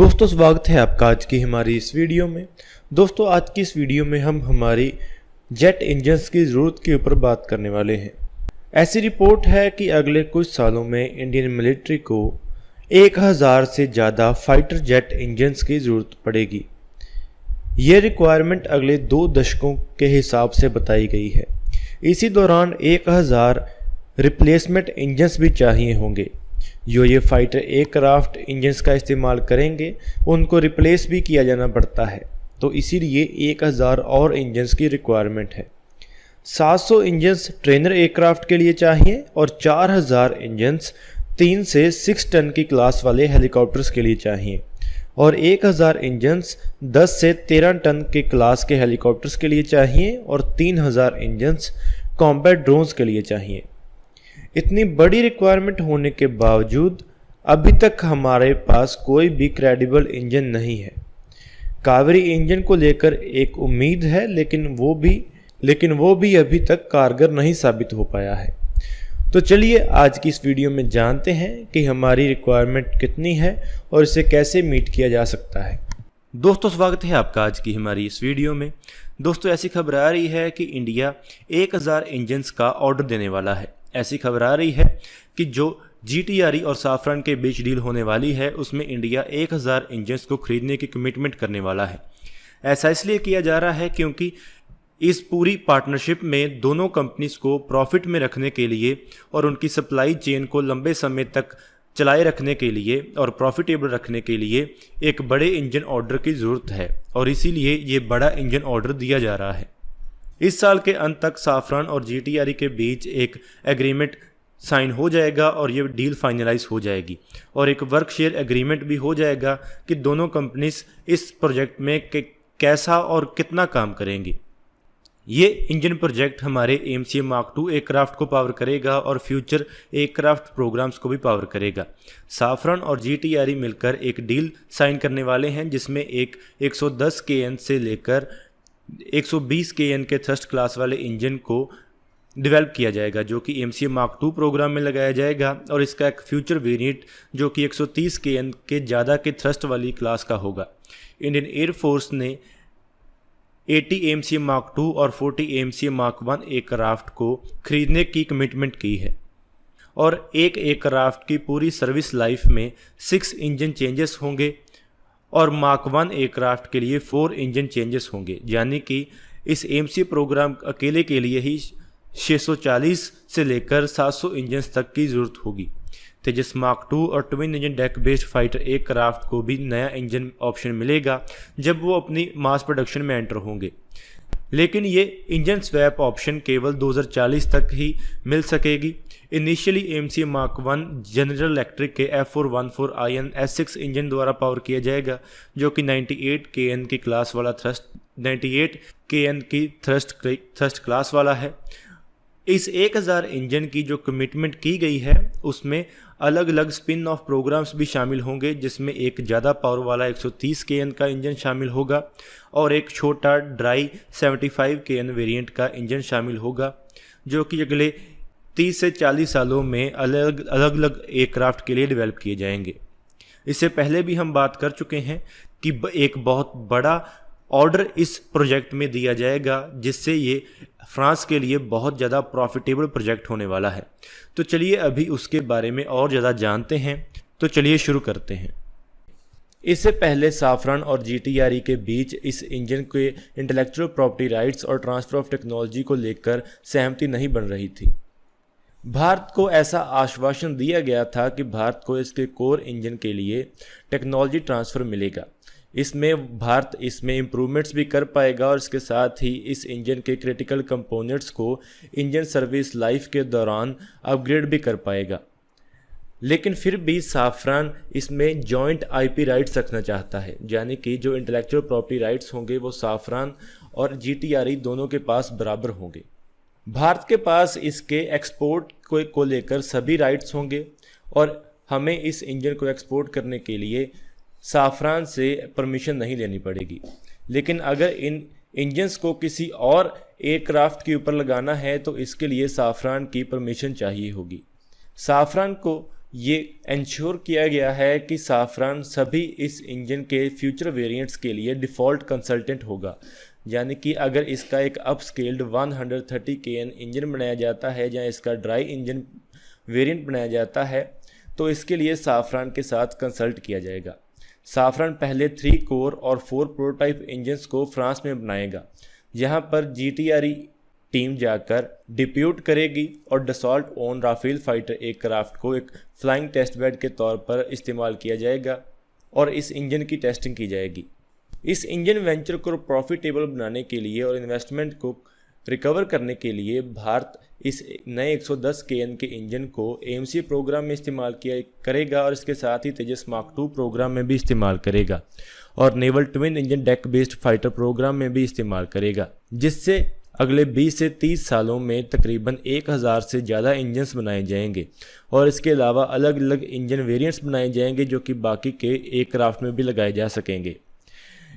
दोस्तों स्वागत है आपका आज की हमारी इस वीडियो में। दोस्तों आज की इस वीडियो में हम हमारी जेट इंजन्स की ज़रूरत के ऊपर बात करने वाले हैं। ऐसी रिपोर्ट है कि अगले कुछ सालों में इंडियन मिलिट्री को 1000 से ज़्यादा फाइटर जेट इंजन्स की ज़रूरत पड़ेगी। ये रिक्वायरमेंट अगले 2 दशकों के हिसाब से बताई गई है। इसी दौरान 1000 रिप्लेसमेंट इंजन्स भी चाहिए होंगे। जो ये फाइटर एयरक्राफ्ट इंजन्स का इस्तेमाल करेंगे उनको रिप्लेस भी किया जाना पड़ता है, तो इसीलिए 1000 और इंजन्स की रिक्वायरमेंट है। 700 इंजन्स ट्रेनर एयरक्राफ्ट के लिए चाहिए और 4000 इंजन्स 3 से 6 टन की क्लास वाले हेलीकॉप्टर्स के लिए चाहिए और 1000 इंजन्स 10 से 13 टन के क्लास के हेलीकॉप्टर्स के लिए चाहिए और 3000 इंजन्स कॉम्बैट ड्रोन्स के लिए चाहिए। इतनी बड़ी रिक्वायरमेंट होने के बावजूद अभी तक हमारे पास कोई भी क्रेडिबल इंजन नहीं है। कावेरी इंजन को लेकर एक उम्मीद है, लेकिन वो भी अभी तक कारगर नहीं साबित हो पाया है। तो चलिए आज की इस वीडियो में जानते हैं कि हमारी रिक्वायरमेंट कितनी है और इसे कैसे मीट किया जा सकता है। दोस्तों स्वागत है आपका आज की हमारी इस वीडियो में। दोस्तों ऐसी खबर आ रही है कि इंडिया 1000 इंजन्स का ऑर्डर देने वाला है। ऐसी खबर आ रही है कि जो GTRE और साफरान के बीच डील होने वाली है उसमें इंडिया 1000 इंजन्स को खरीदने की कमिटमेंट करने वाला है। ऐसा इसलिए किया जा रहा है क्योंकि इस पूरी पार्टनरशिप में दोनों कंपनीज को प्रॉफिट में रखने के लिए और उनकी सप्लाई चेन को लंबे समय तक चलाए रखने के लिए और प्रॉफिटेबल रखने के लिए एक बड़े इंजन ऑर्डर की ज़रूरत है और इसीलिए ये बड़ा इंजन ऑर्डर दिया जा रहा है। इस साल के अंत तक साफरान और GTRE के बीच एक एग्रीमेंट साइन हो जाएगा और ये डील फाइनलाइज हो जाएगी और एक वर्क शेयर एग्रीमेंट भी हो जाएगा कि दोनों कंपनीज इस प्रोजेक्ट में कैसा और कितना काम करेंगी। ये इंजन प्रोजेक्ट हमारे AMCA Mark II एयरक्राफ्ट को पावर करेगा और फ्यूचर एयरक्राफ्ट प्रोग्राम्स को भी पावर करेगा। साफरान और GTRE मिलकर एक डील साइन करने वाले हैं जिसमें एक 110 kN से लेकर 120 kN के थ्रस्ट क्लास वाले इंजन को डेवलप किया जाएगा जो कि AMCA Mark II प्रोग्राम में लगाया जाएगा और इसका एक फ्यूचर वेरिएंट जो कि 130 kN के ज़्यादा के थ्रस्ट वाली क्लास का होगा। इंडियन एयरफोर्स ने 80 AMCA Mark II और 40 AMCA Mark I एयरक्राफ्ट को खरीदने की कमिटमेंट की है और एक एयरक्राफ्ट की पूरी सर्विस लाइफ में 6 इंजन चेंजेस होंगे और Mark I एयरक्राफ्ट के लिए 4 इंजन चेंजेस होंगे, यानी कि इस AMCA प्रोग्राम अकेले के लिए ही 640 से लेकर 700 इंजन तक की ज़रूरत होगी। तेजस Mark II और twin engine deck based fighter aircraft को भी नया इंजन ऑप्शन मिलेगा जब वो अपनी मास प्रोडक्शन में एंटर होंगे, लेकिन ये इंजन स्वैप ऑप्शन केवल 2040 तक ही मिल सकेगी। Initially AMCA Mark I general electric के F414IN S6 इंजन द्वारा पावर किया जाएगा जो कि 98 kN की क्लास वाला 98 kN की थ्रस्ट क्लास वाला है। इस 1000 इंजन की जो कमिटमेंट की गई है उसमें अलग अलग स्पिन ऑफ प्रोग्राम्स भी शामिल होंगे जिसमें एक ज़्यादा पावर वाला 130 kN का इंजन शामिल होगा और एक छोटा ड्राई 75 kN वेरिएंट का इंजन शामिल होगा जो कि अगले 30 से 40 सालों में अलग अलग एयरक्राफ्ट के लिए डेवलप किए जाएंगे। इससे पहले भी हम बात कर चुके हैं कि एक बहुत बड़ा ऑर्डर इस प्रोजेक्ट में दिया जाएगा जिससे ये फ्रांस के लिए बहुत ज़्यादा प्रॉफिटेबल प्रोजेक्ट होने वाला है। तो चलिए अभी उसके बारे में और ज़्यादा जानते हैं। तो चलिए शुरू करते हैं। इससे पहले साफरान और GTRE के बीच इस इंजन के इंटेलेक्चुअल प्रॉपर्टी राइट्स और ट्रांसफ़र ऑफ टेक्नोलॉजी को लेकर सहमति नहीं बन रही थी। भारत को ऐसा आश्वासन दिया गया था कि भारत को इसके कोर इंजन के लिए टेक्नोलॉजी ट्रांसफ़र मिलेगा। भारत इसमें इम्प्रूवमेंट्स भी कर पाएगा और इसके साथ ही इस इंजन के क्रिटिकल कंपोनेंट्स को इंजन सर्विस लाइफ के दौरान अपग्रेड भी कर पाएगा। लेकिन फिर भी साफरान इसमें जॉइंट IP राइट्स रखना चाहता है, यानी कि जो इंटेलेक्चुअल प्रॉपर्टी राइट्स होंगे वो साफरान और GTRE दोनों के पास बराबर होंगे। भारत के पास इसके एक्सपोर्ट को लेकर सभी राइट्स होंगे और हमें इस इंजन को एक्सपोर्ट करने के लिए साफरान से परमिशन नहीं लेनी पड़ेगी। लेकिन अगर इन इंजन्स को किसी और एयरक्राफ्ट के ऊपर लगाना है तो इसके लिए साफरान की परमिशन चाहिए होगी। साफरान को ये इंश्योर किया गया है कि साफरान सभी इस इंजन के फ्यूचर वेरिएंट्स के लिए डिफ़ॉल्ट कंसल्टेंट होगा। यानी कि अगर इसका एक अपस्केल्ड 130 kN इंजन बनाया जाता है या इसका ड्राई इंजन वेरिएंट बनाया जाता है तो इसके लिए साफरान के साथ कंसल्ट किया जाएगा। साफरान पहले 3 कोर और 4 प्रोटोटाइप इंजन्स को फ्रांस में बनाएगा, जहां पर GTRE टीम जाकर डिप्यूट करेगी और Dassault own Rafale fighter aircraft को एक फ्लाइंग टेस्ट बेड के तौर पर इस्तेमाल किया जाएगा और इस इंजन की टेस्टिंग की जाएगी। इस इंजन वेंचर को प्रॉफिटेबल बनाने के लिए और इन्वेस्टमेंट को रिकवर करने के लिए भारत इस नए 110 kN के इंजन को AMC प्रोग्राम में इस्तेमाल किया करेगा और इसके साथ ही तेजस मार्क 2 प्रोग्राम में भी इस्तेमाल करेगा और naval twin engine deck based fighter programme में भी इस्तेमाल करेगा, जिससे अगले 20 से 30 सालों में तकरीबन 1000 से ज़्यादा इंजन्स बनाए जाएंगे और इसके अलावा अलग अलग इंजन वेरिएंट्स बनाए जाएंगे जो कि बाकी के एयरक्राफ्ट में भी लगाए जा सकेंगे।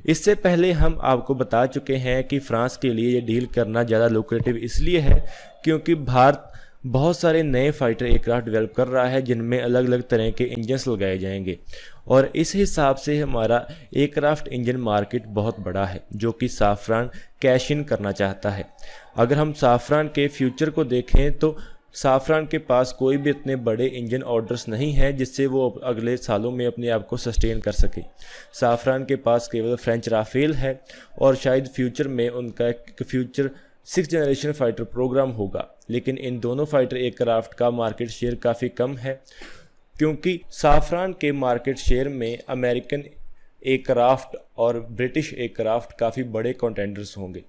इससे पहले हम आपको बता चुके हैं कि फ्रांस के लिए ये डील करना ज़्यादा लुक्रेटिव इसलिए है क्योंकि भारत बहुत सारे नए फाइटर एयरक्राफ्ट डेवलप कर रहा है जिनमें अलग अलग तरह के इंजन्स लगाए जाएंगे और इस हिसाब से हमारा एयरक्राफ्ट इंजन मार्केट बहुत बड़ा है जो कि साफरान कैश इन करना चाहता है। अगर हम साफरान के फ्यूचर को देखें तो साफरान के पास कोई भी इतने बड़े इंजन ऑर्डर्स नहीं हैं जिससे वो अगले सालों में अपने आप को सस्टेन कर सके। साफरान के पास केवल फ्रेंच राफेल है और शायद फ्यूचर में उनका एक future 6th generation fighter programme होगा, लेकिन इन दोनों फाइटर एयरक्राफ्ट का मार्केट शेयर काफ़ी कम है क्योंकि साफरान के मार्केट शेयर में अमेरिकन एयरक्राफ्ट और ब्रिटिश एयरक्राफ्ट काफ़ी बड़े कंटेंडर्स होंगे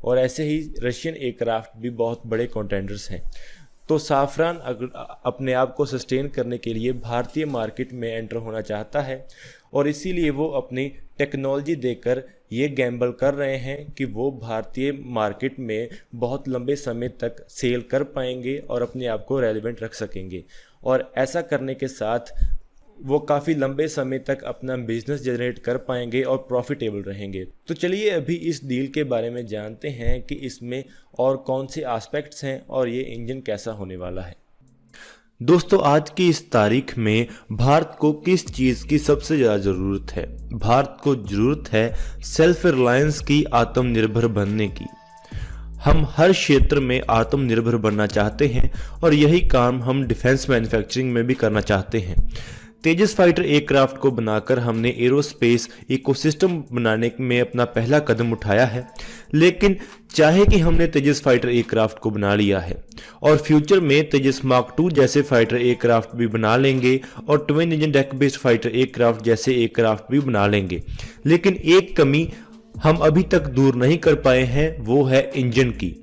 और ऐसे ही रशियन एयरक्राफ्ट भी बहुत बड़े कंटेंडर्स हैं। तो साफरान अपने आप को सस्टेन करने के लिए भारतीय मार्केट में एंटर होना चाहता है और इसीलिए वो अपनी टेक्नोलॉजी देकर ये गैम्बल कर रहे हैं कि वो भारतीय मार्केट में बहुत लंबे समय तक सेल कर पाएंगे और अपने आप को रेलेवेंट रख सकेंगे और ऐसा करने के साथ वो काफ़ी लंबे समय तक अपना बिजनेस जनरेट कर पाएंगे और प्रॉफिटेबल रहेंगे। तो चलिए अभी इस डील के बारे में जानते हैं कि इसमें और कौन से एस्पेक्ट्स हैं और ये इंजन कैसा होने वाला है। दोस्तों, आज की इस तारीख में भारत को किस चीज़ की सबसे ज़्यादा ज़रूरत है? भारत को ज़रूरत है सेल्फ रिलायंस की, आत्मनिर्भर बनने की। हम हर क्षेत्र में आत्मनिर्भर बनना चाहते हैं और यही काम हम डिफेंस मैन्युफैक्चरिंग में भी करना चाहते हैं। तेजस फाइटर एयरक्राफ्ट को बनाकर हमने एरोस्पेस इकोसिस्टम बनाने में अपना पहला कदम उठाया है, लेकिन चाहे कि हमने तेजस फाइटर एयरक्राफ्ट को बना लिया है और फ्यूचर में तेजस मार्क 2 जैसे फाइटर एयरक्राफ्ट भी बना लेंगे और twin engine deck based fighter aircraft जैसे एयरक्राफ्ट भी बना लेंगे, लेकिन एक कमी हम अभी तक दूर नहीं कर पाए हैं, वो है इंजन की।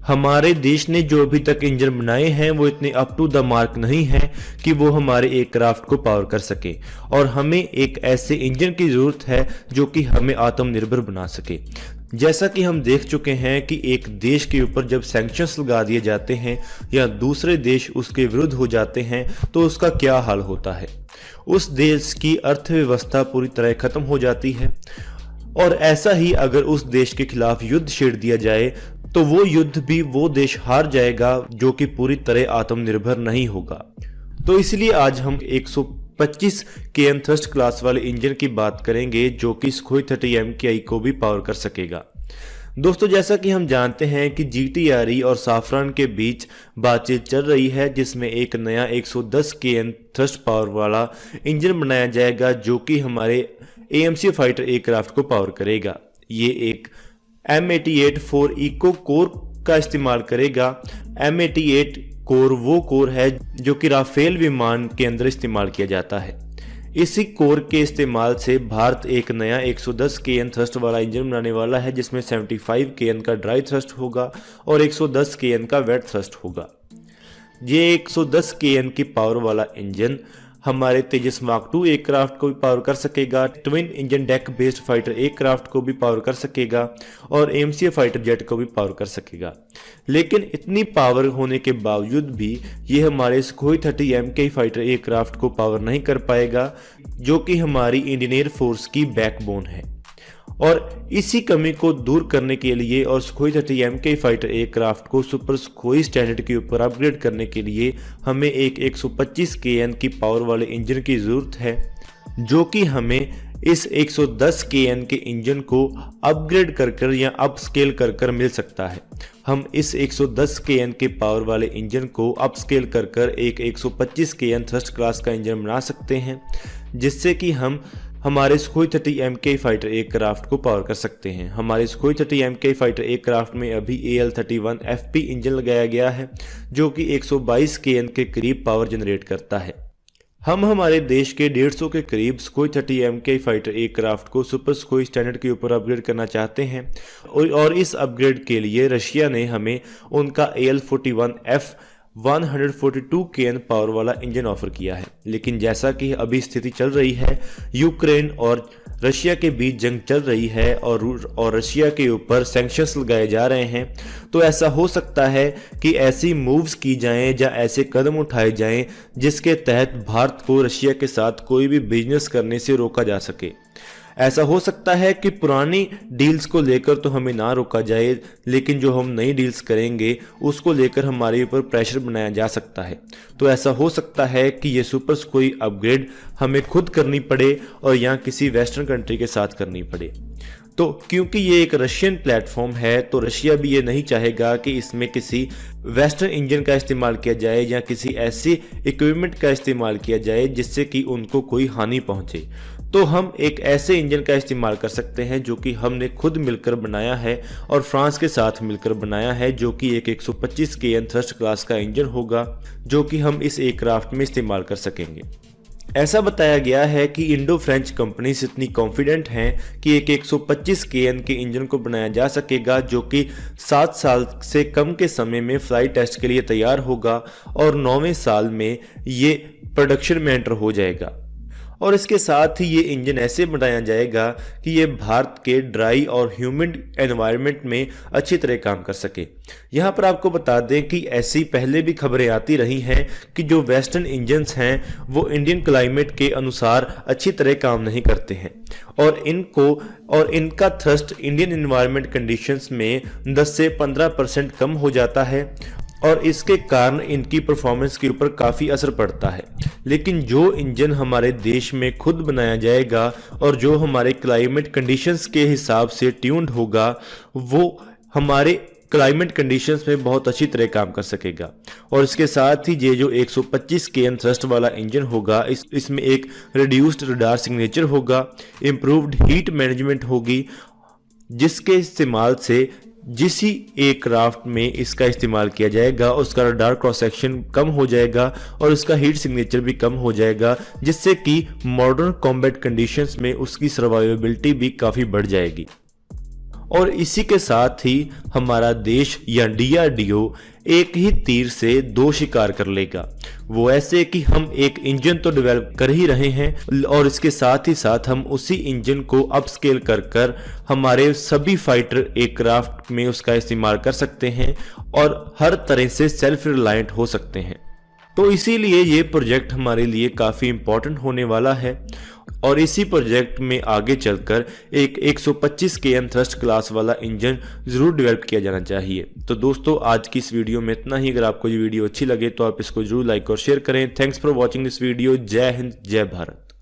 हमारे देश ने जो अभी तक इंजन बनाए हैं वो इतने अप टू द मार्क नहीं है कि वो हमारे एयरक्राफ्ट को पावर कर सके और हमें एक ऐसे इंजन की ज़रूरत है जो कि हमें आत्मनिर्भर बना सके। जैसा कि हम देख चुके हैं कि एक देश के ऊपर जब सैंक्शंस लगा दिए जाते हैं या दूसरे देश उसके विरुद्ध हो जाते हैं तो उसका क्या हाल होता है। उस देश की अर्थव्यवस्था पूरी तरह खत्म हो जाती है और ऐसा ही अगर उस देश के खिलाफ युद्ध छेड़ दिया जाए तो वो युद्ध भी वो देश हार जाएगा जो कि पूरी तरह आत्मनिर्भर नहीं होगा। तो इसलिए आज हम 125 kN थ्रस्ट क्लास वाले इंजन की बात करेंगे जो कि सुखोई 30 MKI को भी पावर कर सकेगा। दोस्तों, जैसा कि हम जानते हैं कि GTRE और साफरान के बीच बातचीत चल रही है जिसमें एक नया 110 kN थ्रस्ट पावर वाला इंजन बनाया जाएगा जो कि हमारे AMC फाइटर एयरक्राफ्ट को पावर करेगा। ये एक M88 4 इको कोर का इस्तेमाल करेगा। M88 कोर वो कोर है जो कि राफेल विमान के अंदर इस्तेमाल किया जाता है। इसी कोर के इस्तेमाल से भारत एक नया 110 kN थ्रस्ट वाला इंजन बनाने वाला है जिसमें 75 kN का ड्राई थ्रस्ट होगा और 110 kN का वेट थ्रस्ट होगा। ये 110 kN की पावर वाला इंजन हमारे तेजस मार्क 2 एयरक्राफ्ट को भी पावर कर सकेगा, twin engine deck based fighter aircraft को भी पावर कर सकेगा और AMC फाइटर जेट को भी पावर कर सकेगा। लेकिन इतनी पावर होने के बावजूद भी ये हमारे सुखोई 30 MKI फाइटर एयरक्राफ्ट को पावर नहीं कर पाएगा जो कि हमारी इंडियन एयर फोर्स की बैकबोन है और इसी कमी को दूर करने के लिए और सुखोई 30 MK फाइटर एयरक्राफ्ट को सुपर सुखोई स्टैंडर्ड के ऊपर अपग्रेड करने के लिए हमें एक 125 kN की पावर वाले इंजन की ज़रूरत है, जो कि हमें इस 110 kN के इंजन को अपग्रेड कर या अपस्केल कर मिल सकता है। हम इस 110 kN के पावर वाले इंजन को अपस्केल कर एक 125 kN थ्रस्ट क्लास का इंजन बना सकते हैं, जिससे कि हम हमारे सुखोई 30 MK फाइटर एयरक्राफ्ट को पावर कर सकते हैं। हमारे सुखोई 30 MK फाइटर एयरक्राफ्ट में अभी AL-31 FP इंजन लगाया गया है, जो कि 122 kN के करीब पावर जनरेट करता है। हम हमारे देश के 150 के करीब सुखोई 30 MK फाइटर एयरक्राफ्ट को सुपर सुखोई स्टैंडर्ड के ऊपर अपग्रेड करना चाहते हैं और इस अपग्रेड के लिए रशिया ने हमें उनका AL-41F 142 kN पावर वाला इंजन ऑफर किया है। लेकिन जैसा कि अभी स्थिति चल रही है, यूक्रेन और रशिया के बीच जंग चल रही है और रशिया के ऊपर सैंक्शंस लगाए जा रहे हैं, तो ऐसा हो सकता है कि ऐसी मूव्स की जाएं या ऐसे कदम उठाए जाएं जिसके तहत भारत को रशिया के साथ कोई भी बिजनेस करने से रोका जा सके। ऐसा हो सकता है कि पुरानी डील्स को लेकर तो हमें ना रोका जाए, लेकिन जो हम नई डील्स करेंगे उसको लेकर हमारे ऊपर प्रेशर बनाया जा सकता है। तो ऐसा हो सकता है कि ये सुपर सुखोई अपग्रेड हमें खुद करनी पड़े और या किसी वेस्टर्न कंट्री के साथ करनी पड़े। तो क्योंकि ये एक रशियन प्लेटफॉर्म है, तो रशिया भी ये नहीं चाहेगा कि इसमें किसी वेस्टर्न इंजन का इस्तेमाल किया जाए या किसी ऐसी इक्विपमेंट का इस्तेमाल किया जाए जिससे कि उनको कोई हानि पहुंचे। तो हम एक ऐसे इंजन का इस्तेमाल कर सकते हैं जो कि हमने खुद मिलकर बनाया है और फ्रांस के साथ मिलकर बनाया है, जो कि एक 125 kN थ्रस्ट क्लास का इंजन होगा, जो कि हम इस एयरक्राफ्ट में इस्तेमाल कर सकेंगे। ऐसा बताया गया है कि इंडो फ्रेंच कंपनीज इतनी कॉन्फिडेंट हैं कि एक 125 kN के इंजन को बनाया जा सकेगा, जो कि 7 साल से कम के समय में फ्लाइट टेस्ट के लिए तैयार होगा और 9वें साल में ये प्रोडक्शन में एंटर हो जाएगा। और इसके साथ ही ये इंजन ऐसे बनाया जाएगा कि ये भारत के ड्राई और ह्यूमिड एनवायरनमेंट में अच्छी तरह काम कर सके। यहाँ पर आपको बता दें कि ऐसी पहले भी खबरें आती रही हैं कि जो वेस्टर्न इंजन्स हैं वो इंडियन क्लाइमेट के अनुसार अच्छी तरह काम नहीं करते हैं और इनका थ्रस्ट इंडियन एनवायरनमेंट कंडीशंस में 10 से 15% कम हो जाता है और इसके कारण इनकी परफॉर्मेंस के ऊपर काफ़ी असर पड़ता है। लेकिन जो इंजन हमारे देश में खुद बनाया जाएगा और जो हमारे क्लाइमेट कंडीशंस के हिसाब से ट्यून्ड होगा, वो हमारे क्लाइमेट कंडीशंस में बहुत अच्छी तरह काम कर सकेगा। और इसके साथ ही ये जो 125 kN थ्रस्ट वाला इंजन होगा, इसमें एक रिड्यूस्ड रडार सिग्नेचर होगा, इम्प्रूव्ड हीट मैनेजमेंट होगी, जिसके इस्तेमाल से जिस ही एयरक्राफ्ट में इसका इस्तेमाल किया जाएगा उसका रडार क्रॉस सेक्शन कम हो जाएगा और उसका हीट सिग्नेचर भी कम हो जाएगा, जिससे कि मॉडर्न कॉम्बैट कंडीशंस में उसकी सर्वाइवेबिलिटी भी काफ़ी बढ़ जाएगी। और इसी के साथ ही हमारा देश या DRDO एक ही तीर से 2 शिकार कर लेगा। वो ऐसे कि हम एक इंजन तो डेवलप कर ही रहे हैं और इसके साथ ही साथ हम उसी इंजन को अपस्केल कर हमारे सभी फाइटर एयरक्राफ्ट में उसका इस्तेमाल कर सकते हैं और हर तरह से सेल्फ रिलायंट हो सकते हैं। तो इसीलिए ये प्रोजेक्ट हमारे लिए काफ़ी इम्पोर्टेंट होने वाला है और इसी प्रोजेक्ट में आगे चलकर एक 125 kN थ्रस्ट क्लास वाला इंजन ज़रूर डेवलप किया जाना चाहिए। तो दोस्तों, आज की इस वीडियो में इतना ही। अगर आपको ये वीडियो अच्छी लगे तो आप इसको जरूर लाइक और शेयर करें। Thanks for watching this video. जय हिंद, जय भारत।